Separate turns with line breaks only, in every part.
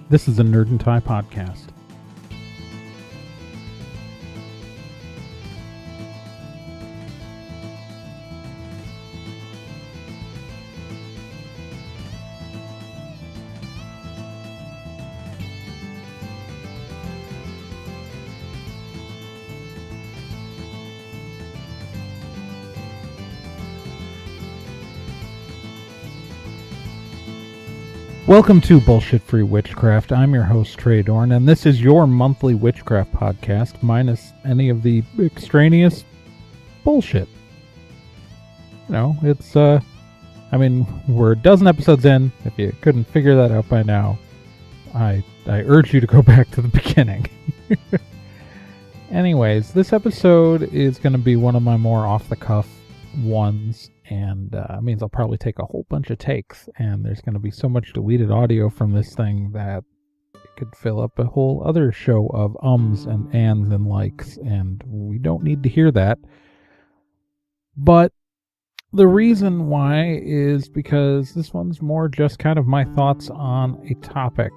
This is a Nerd and Tie podcast. Welcome to Bullshit-Free Witchcraft. I'm your host, Trey Dorn, and this is your monthly Witchcraft podcast, minus any of the extraneous bullshit. You know, it's, we're a dozen episodes in. If you couldn't figure that out by now, I urge you to go back to the beginning. Anyways, this episode is going to be one of my more off-the-cuff ones, and means I'll probably take a whole bunch of takes, and there's going to be so much deleted audio from this thing that it could fill up a whole other show of ums and ands and likes, and we don't need to hear that. But the reason why is because this one's more just kind of my thoughts on a topic,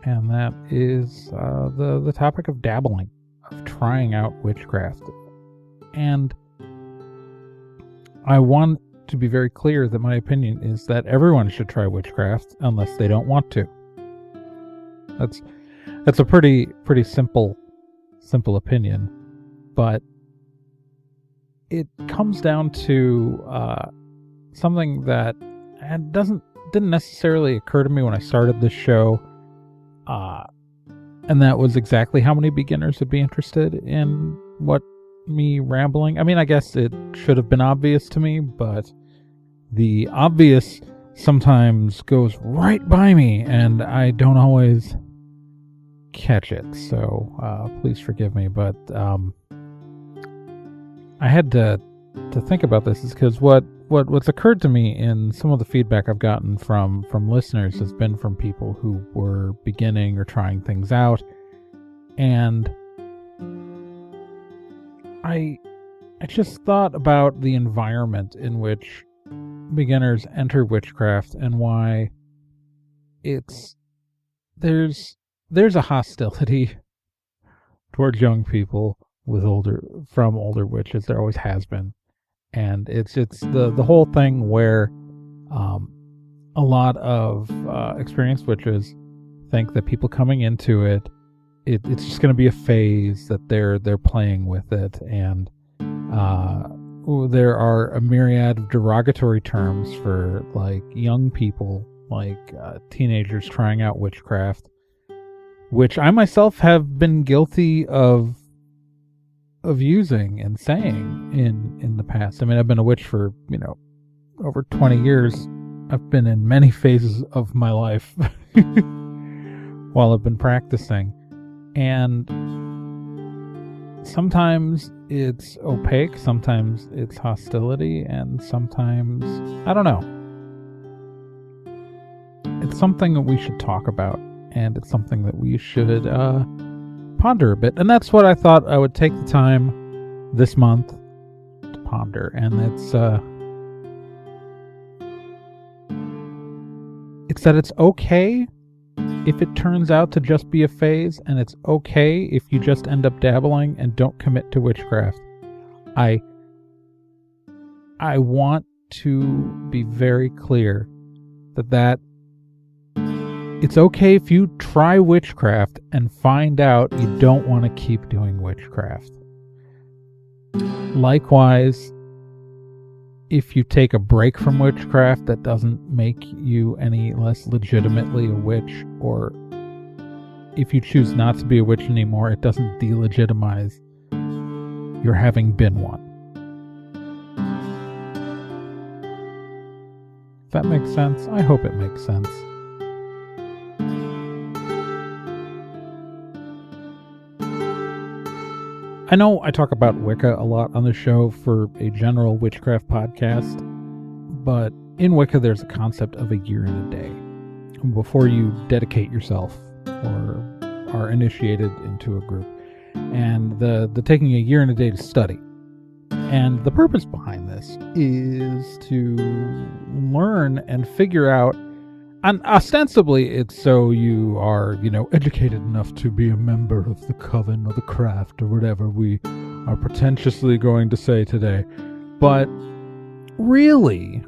and that is the topic of dabbling, of trying out witchcraft. And I want to be very clear that my opinion is that everyone should try witchcraft unless they don't want to. That's a pretty simple opinion, but it comes down to something that didn't necessarily occur to me when I started this show, and that was exactly how many beginners would be interested in what me rambling. I mean, I guess it should have been obvious to me, but the obvious sometimes goes right by me, and I don't always catch it. So please forgive me. But I had to think about this, is because what's occurred to me in some of the feedback I've gotten from listeners has been from people who were beginning or trying things out, and I just thought about the environment in which beginners enter witchcraft and why there's a hostility towards young people from older witches. There always has been, and it's the whole thing where a lot of experienced witches think that people coming into it's just going to be a phase, that they're playing with it, and there are a myriad of derogatory terms for like young people, like teenagers trying out witchcraft, which I myself have been guilty of using and saying in the past. I mean, I've been a witch for over 20 years. I've been in many phases of my life while I've been practicing. And sometimes it's opaque, sometimes it's hostility, and sometimes, I don't know. It's something that we should talk about, and it's something that we should ponder a bit. And that's what I thought I would take the time this month to ponder. And it's that it's okay if it turns out to just be a phase, and it's okay if you just end up dabbling and don't commit to witchcraft. I want to be very clear that it's okay if you try witchcraft and find out you don't want to keep doing witchcraft. Likewise, if you take a break from witchcraft, that doesn't make you any less legitimately a witch, or if you choose not to be a witch anymore, it doesn't delegitimize your having been one. If that makes sense? I hope it makes sense. I know I talk about Wicca a lot on the show for a general witchcraft podcast, but in Wicca there's a concept of a year and a day. Before you dedicate yourself or are initiated into a group, and the taking a year and a day to study. And the purpose behind this is to learn and figure out And ostensibly, it's so you are, educated enough to be a member of the coven or the craft or whatever we are pretentiously going to say today. But really,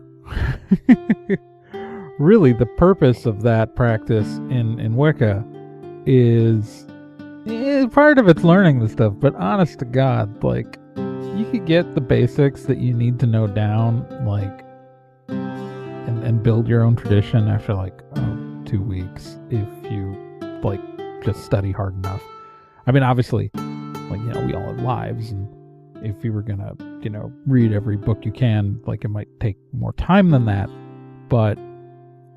really, the purpose of that practice in Wicca is part of it's learning the stuff. But honest to God, like, you could get the basics that you need to know down, like, and build your own tradition after 2 weeks if you just study hard enough. I mean, obviously, we all have lives, and if you were gonna read every book you can, it might take more time than that. But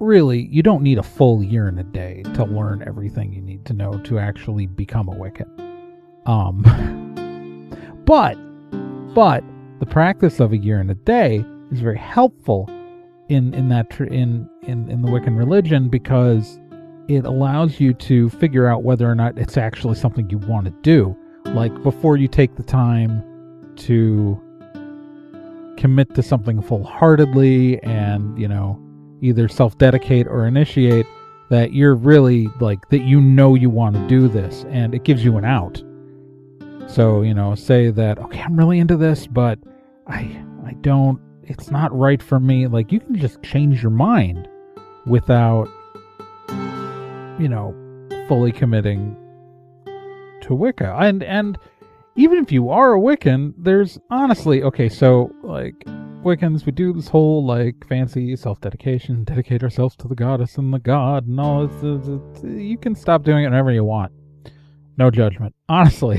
really, you don't need a full year and a day to learn everything you need to know to actually become a Wiccan. But the practice of a year and a day is very helpful in the Wiccan religion, because it allows you to figure out whether or not it's actually something you want to do. Like, before you take the time to commit to something full-heartedly and, either self-dedicate or initiate, that you're really, that you want to do this, and it gives you an out. So, say that, okay, I'm really into this, but I don't, it's not right for me. You can just change your mind without, fully committing to Wicca. And even if you are a Wiccan, there's honestly, okay, so, Wiccans, we do this whole, fancy self-dedication, dedicate ourselves to the goddess and the god, and all this. You can stop doing it whenever you want. No judgment. Honestly,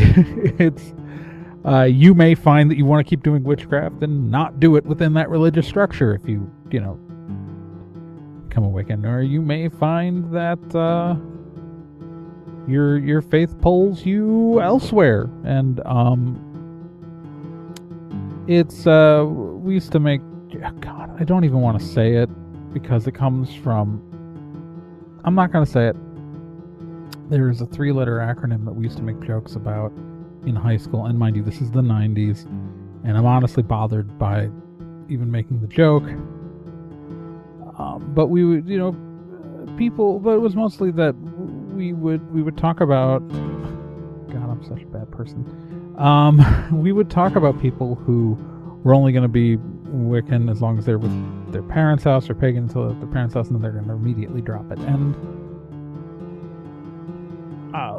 it's, you may find that you want to keep doing witchcraft and not do it within that religious structure if you, become a Wiccan. Or you may find that, your faith pulls you elsewhere. And, it's, we used to make, God, I don't even want to say it because it comes from, I'm not going to say it. There's a 3-letter acronym that we used to make jokes about in high school. And mind you, this is the 90s. And I'm honestly bothered by even making the joke. But we would, people, but it was mostly that we would talk about, God, I'm such a bad person. We would talk about people who were only going to be Wiccan as long as they're with their parents' house, or pagan until their parents' house, and then they're going to immediately drop it. And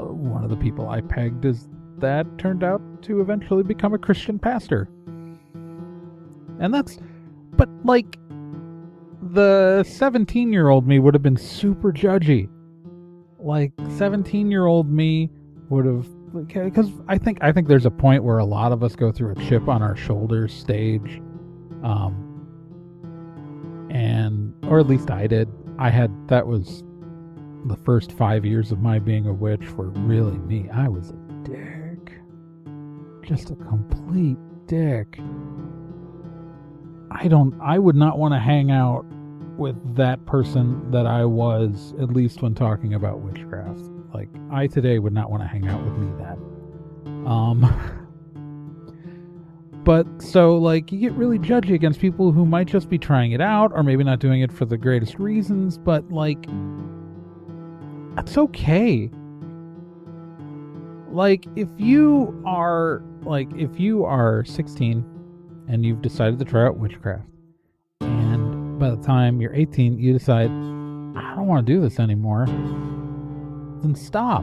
one of the people I pegged that turned out to eventually become a Christian pastor. And but the 17-year-old me would have been super judgy. 17-year-old me would have, because I think there's a point where a lot of us go through a chip on our shoulders stage, or at least I did. That was the first 5 years of my being a witch were really me. I was a dick, just a complete dick. I would not want to hang out with that person that I was, at least when talking about witchcraft. I today would not want to hang out with me then. But so, you get really judgy against people who might just be trying it out, or maybe not doing it for the greatest reasons, but that's okay. If you are 16 and you've decided to try out witchcraft, and by the time you're 18 you decide, I don't want to do this anymore, then stop.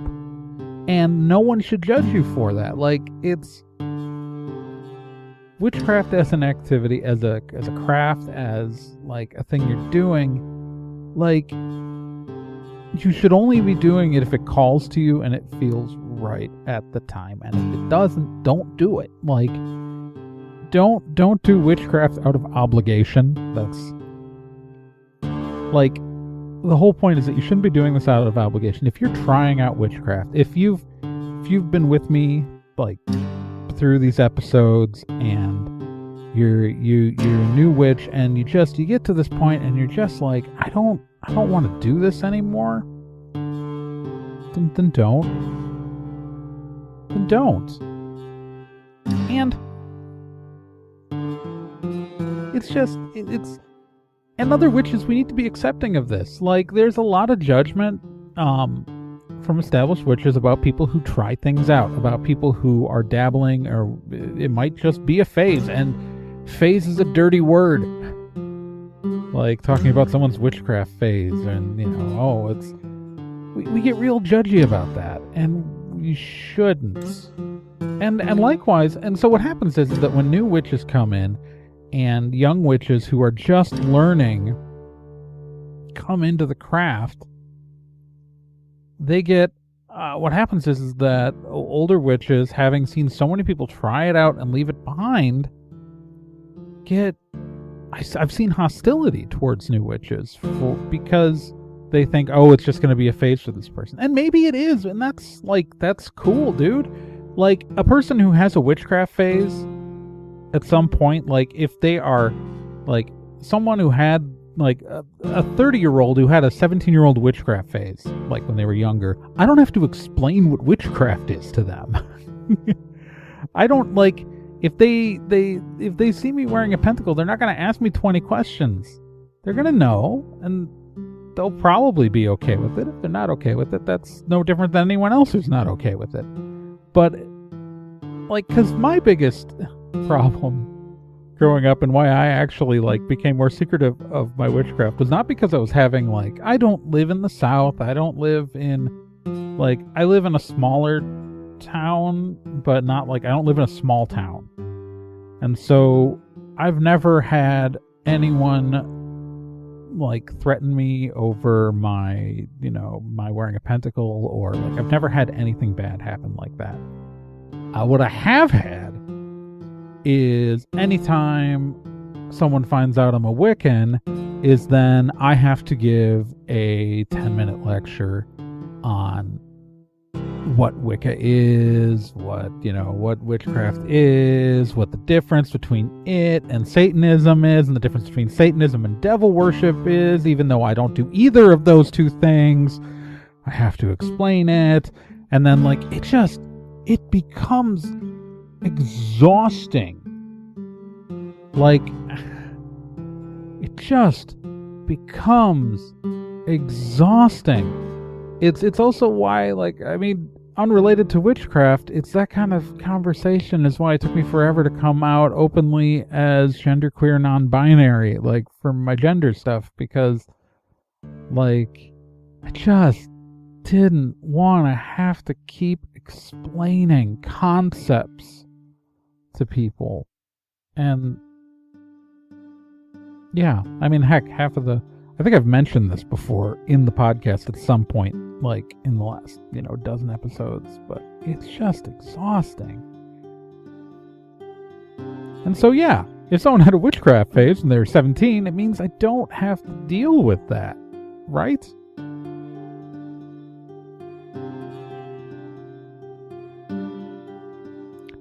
And no one should judge you for that. It's witchcraft as an activity, as a craft, as a thing you're doing. You should only be doing it if it calls to you and it feels right at the time. And if it doesn't, don't do it. Don't do witchcraft out of obligation. That's the whole point is that you shouldn't be doing this out of obligation. If you're trying out witchcraft, if you've been with me through these episodes, and you're a new witch, and you get to this point and you're just I don't want to do this anymore, then don't. And it's just, And other witches, we need to be accepting of this. Like, there's a lot of judgment from established witches about people who try things out, about people who are dabbling, or it might just be a phase. And phase is a dirty word. Like, talking about someone's witchcraft phase, and, we get real judgy about that, and we shouldn't. And likewise, and so what happens is that when new witches come in, and young witches who are just learning come into the craft, they get, what happens is that older witches, having seen so many people try it out and leave it behind, I've seen hostility towards new witches because they think, oh, it's just going to be a phase for this person. And maybe it is, and that's cool, dude. Like, a person who has a witchcraft phase at some point, like, if they are, like, someone who had, like, a 30-year-old who had a 17-year-old witchcraft phase, like, when they were younger, I don't have to explain what witchcraft is to them. I don't, like, if they see me wearing a pentacle, they're not going to ask me 20 questions. They're going to know, and they'll probably be okay with it. If they're not okay with it, that's no different than anyone else who's not okay with it. But, like, because my biggest problem growing up, and why I actually, like, became more secretive of my witchcraft, was not because I was having, like, I don't live in the South, I don't live in, like, I live in a smaller town, but not, like, I don't live in a small town. And so I've never had anyone, like, threaten me over my wearing a pentacle, or, like, I've never had anything bad happen like that. What I have had is anytime someone finds out I'm a Wiccan, is then I have to give a 10-minute lecture on what Wicca is, what witchcraft is, what the difference between it and Satanism is, and the difference between Satanism and devil worship is. Even though I don't do either of those two things, I have to explain it. And then, like, it becomes exhausting. Like, it just becomes exhausting. It's also why, like, I mean, unrelated to witchcraft, it's that kind of conversation is why it took me forever to come out openly as genderqueer non-binary, like, for my gender stuff, because, like, I just didn't want to have to keep explaining concepts to people. And yeah, I mean, heck, I think I've mentioned this before in the podcast at some point, like in the last, dozen episodes, but it's just exhausting. And so, yeah, if someone had a witchcraft phase when they were 17, it means I don't have to deal with that, right?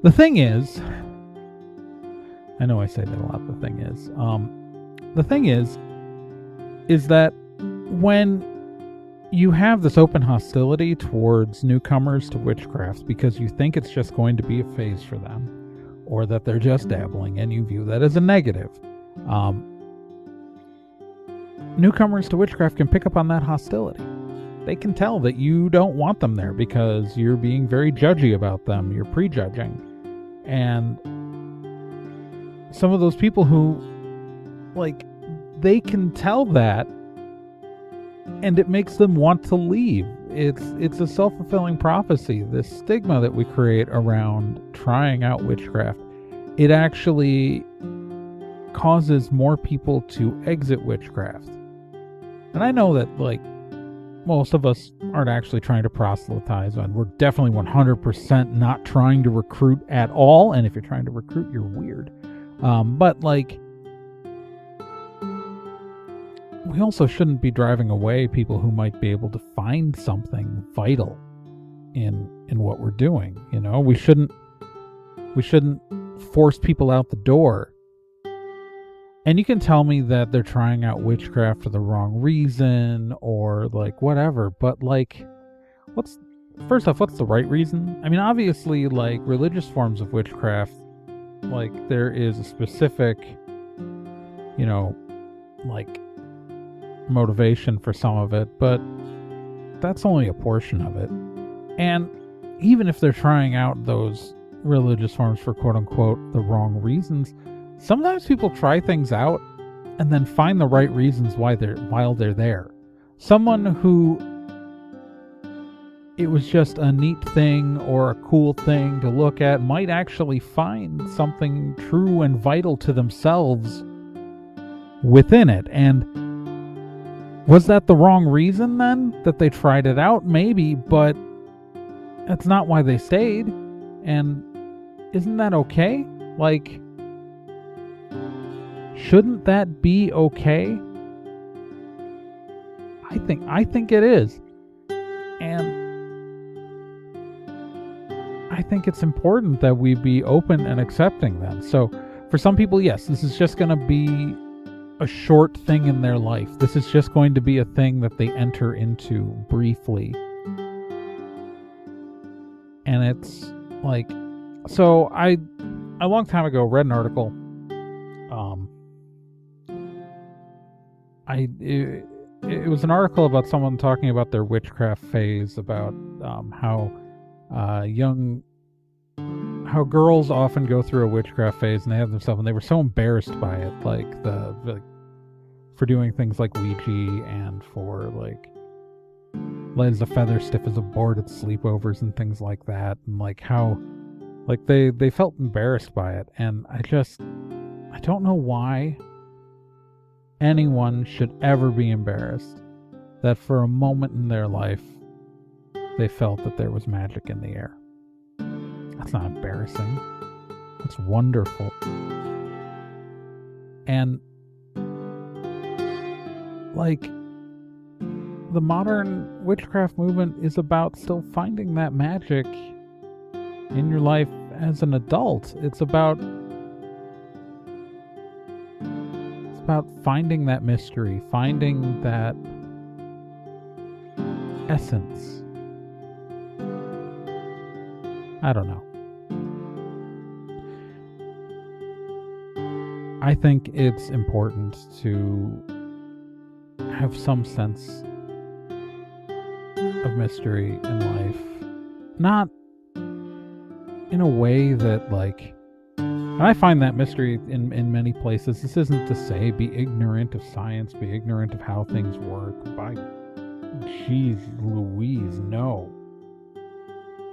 The thing is, I know I say that a lot, the thing is that when you have this open hostility towards newcomers to witchcraft because you think it's just going to be a phase for them, or that they're just dabbling, and you view that as a negative, newcomers to witchcraft can pick up on that hostility. They can tell that you don't want them there because you're being very judgy about them, you're prejudging. And some of those people who, like, they can tell that, and it makes them want to leave. It's a self-fulfilling prophecy, this stigma that we create around trying out witchcraft. It actually causes more people to exit witchcraft. And I know that, like, most of us aren't actually trying to proselytize, and we're definitely 100% not trying to recruit at all, and if you're trying to recruit, you're weird. But, like, we also shouldn't be driving away people who might be able to find something vital in what we're doing. We shouldn't force people out the door. And you can tell me that they're trying out witchcraft for the wrong reason, or, like, whatever, but, like, what's the right reason? I mean, obviously, like, religious forms of witchcraft, like, there is a specific, like, motivation for some of it, but that's only a portion of it. And even if they're trying out those religious forms for quote-unquote the wrong reasons, sometimes people try things out and then find the right reasons while they're there. Someone who it was just a neat thing or a cool thing to look at might actually find something true and vital to themselves within it. And was that the wrong reason then that they tried it out? Maybe, but that's not why they stayed. And isn't that okay? Like, shouldn't that be okay? I think it is. And I think it's important that we be open and accepting them. So for some people, yes, this is just going to be a short thing in their life. This is just going to be a thing that they enter into briefly. And it's like, so I a long time ago read an article. It was an article about someone talking about their witchcraft phase, about how girls often go through a witchcraft phase and they have themselves, and they were so embarrassed by it, like for doing things like Ouija and for like light as a feather, stiff as a board at sleepovers and things like that, and like how like they felt embarrassed by it. And I don't know why anyone should ever be embarrassed that for a moment in their life they felt that there was magic in the air. That's not embarrassing. That's wonderful. And like, the modern witchcraft movement is about still finding that magic in your life as an adult. It's about finding that mystery, finding that essence. I don't know. I think it's important to have some sense of mystery in life. Not in a way that, like, and I find that mystery in many places. This isn't to say be ignorant of science, be ignorant of how things work. By jeez Louise, no.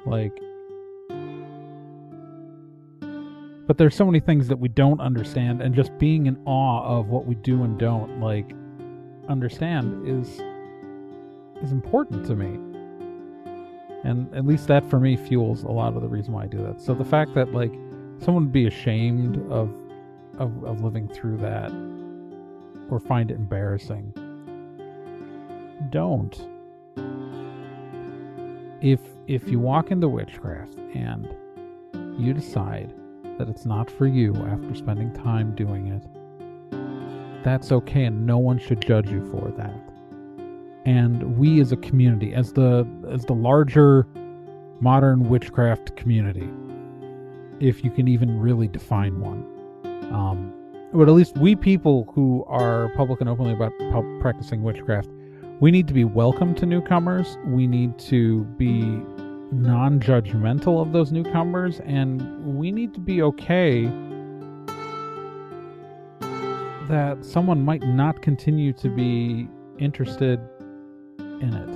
Like, but there's so many things that we don't understand, and just being in awe of what we do and don't, like, understand is important to me. And at least that for me fuels a lot of the reason why I do that. So the fact that, like, someone would be ashamed of living through that or find it embarrassing, don't. If you walk into witchcraft and you decide that it's not for you after spending time doing it, that's okay, and no one should judge you for that. And we as a community, as the larger modern witchcraft community, if you can even really define one, but at least we people who are public and openly about practicing witchcraft, we need to be welcome to newcomers. We need to be non-judgmental of those newcomers, and we need to be okay that someone might not continue to be interested in it.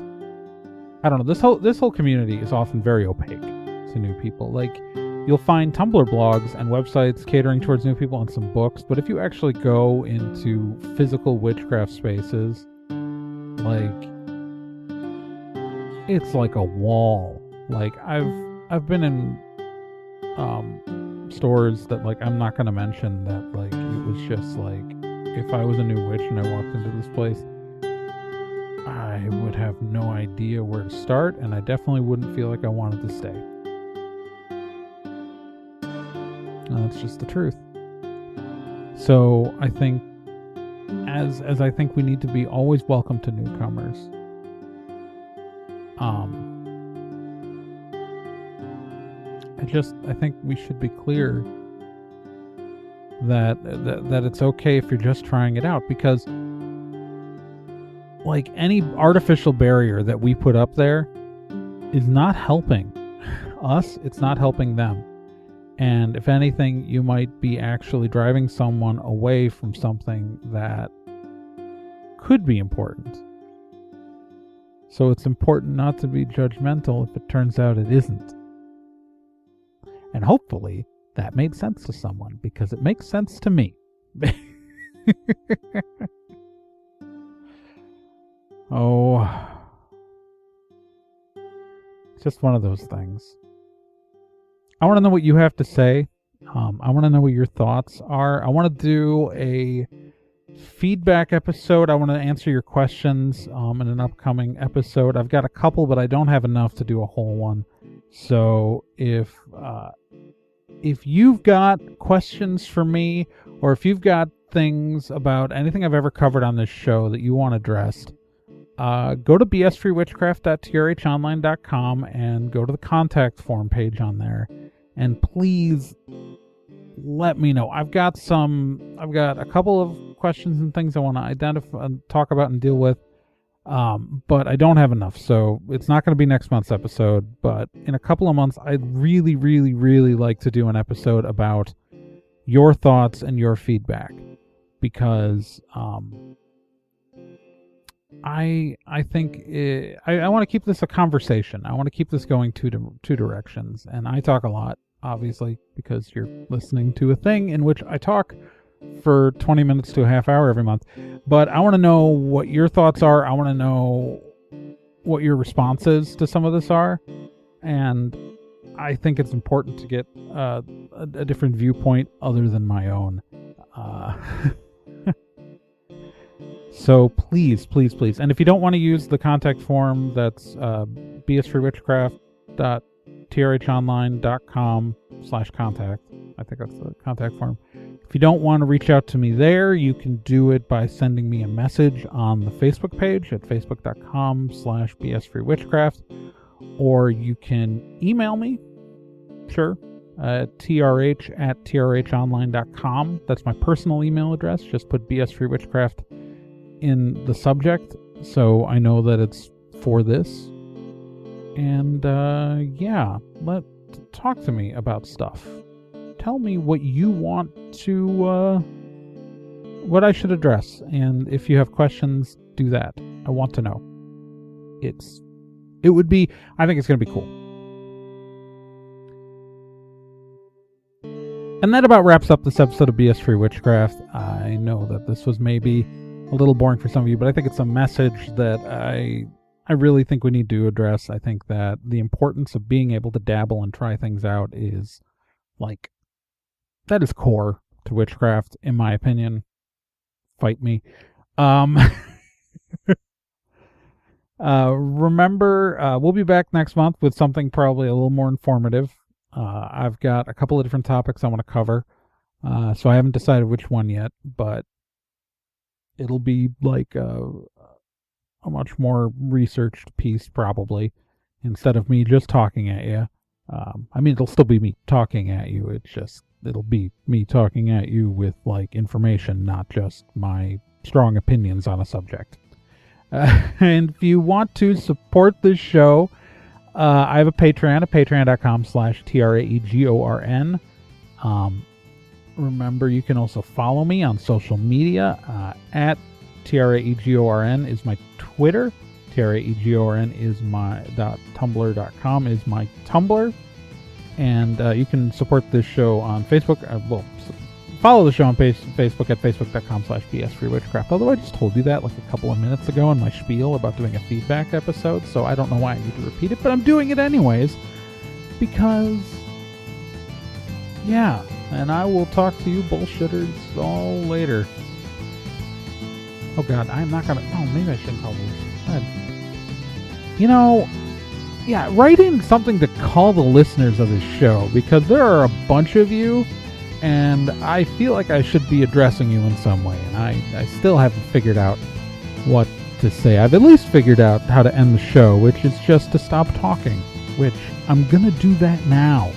I don't know. This whole community is often very opaque to new people. Like, you'll find Tumblr blogs and websites catering towards new people and some books, but if you actually go into physical witchcraft spaces, like, it's like a wall. Like, I've been in stores that, like, I'm not gonna mention, that, like, it was just like, if I was a new witch and I walked into this place, I would have no idea where to start, and I definitely wouldn't feel like I wanted to stay. And that's just the truth. So I think, as I think we need to be always welcome to newcomers, I think we should be clear that it's okay if you're just trying it out, because like any artificial barrier that we put up there is not helping us. It's not helping them. And if anything, you might be actually driving someone away from something that could be important. So it's important not to be judgmental if it turns out it isn't. And hopefully that made sense to someone, because it makes sense to me. Oh, it's just one of those things. I want to know what you have to say. I want to know what your thoughts are. I want to do a feedback episode. I want to answer your questions in an upcoming episode. I've got a couple, but I don't have enough to do a whole one. So if you've got questions for me, or if you've got things about anything I've ever covered on this show that you want addressed, go to bsfreewitchcraft.trhonline.com and go to the contact form page on there, and please let me know. I've got a couple of questions and things I want to identify, talk about, and deal with, but I don't have enough, so it's not going to be next month's episode. But in a couple of months, I'd really, really, really like to do an episode about your thoughts and your feedback, because I think I want to keep this a conversation. I want to keep this going two directions. And I talk a lot, obviously, because you're listening to a thing in which I talk for 20 minutes to a half hour every month. But I want to know what your thoughts are. I want to know what your responses to some of this are. And I think it's important to get a different viewpoint other than my own. So please, please, please. And if you don't want to use the contact form, that's bsfreewitchcraft.trhonline.com/contact. I think that's the contact form. If you don't want to reach out to me there, you can do it by sending me a message on the Facebook page at facebook.com/bsfreewitchcraft, or you can email me, sure, trh@trhonline.com. That's my personal email address. Just put bsfreewitchcraft in the subject, so I know that it's for this. And talk to me about stuff. Tell me what you want to what I should address, and if you have questions, do that. I want to know. I think it's going to be cool. And that about wraps up this episode of BS Free Witchcraft. I know that this was maybe a little boring for some of you, but I think it's a message that I really think we need to address. I think that the importance of being able to dabble and try things out is, that is core to witchcraft, in my opinion. Fight me. Remember, we'll be back next month with something probably a little more informative. I've got a couple of different topics I want to cover, so I haven't decided which one yet, but it'll be like a much more researched piece, probably, instead of me just talking at you. It'll still be me talking at you. It'll be me talking at you with, information, not just my strong opinions on a subject. And if you want to support this show, I have a Patreon at patreon.com/TRAEGORN. Remember, you can also follow me on social media. At TRAEGORN is my Twitter. TRAEGORN is my .tumblr.com is my Tumblr. And you can support this show on Facebook. Follow the show on Facebook at facebook.com/bsfreewitchcraft. Although I just told you that a couple of minutes ago in my spiel about doing a feedback episode, so I don't know why I need to repeat it, but I'm doing it anyways. Because, yeah. And I will talk to you bullshitters all later. Oh god, I'm not gonna... Oh, maybe I shouldn't call this. Write in something to call the listeners of this show, because there are a bunch of you, and I feel like I should be addressing you in some way, and I still haven't figured out what to say. I've at least figured out how to end the show, which is just to stop talking, which I'm gonna do that now.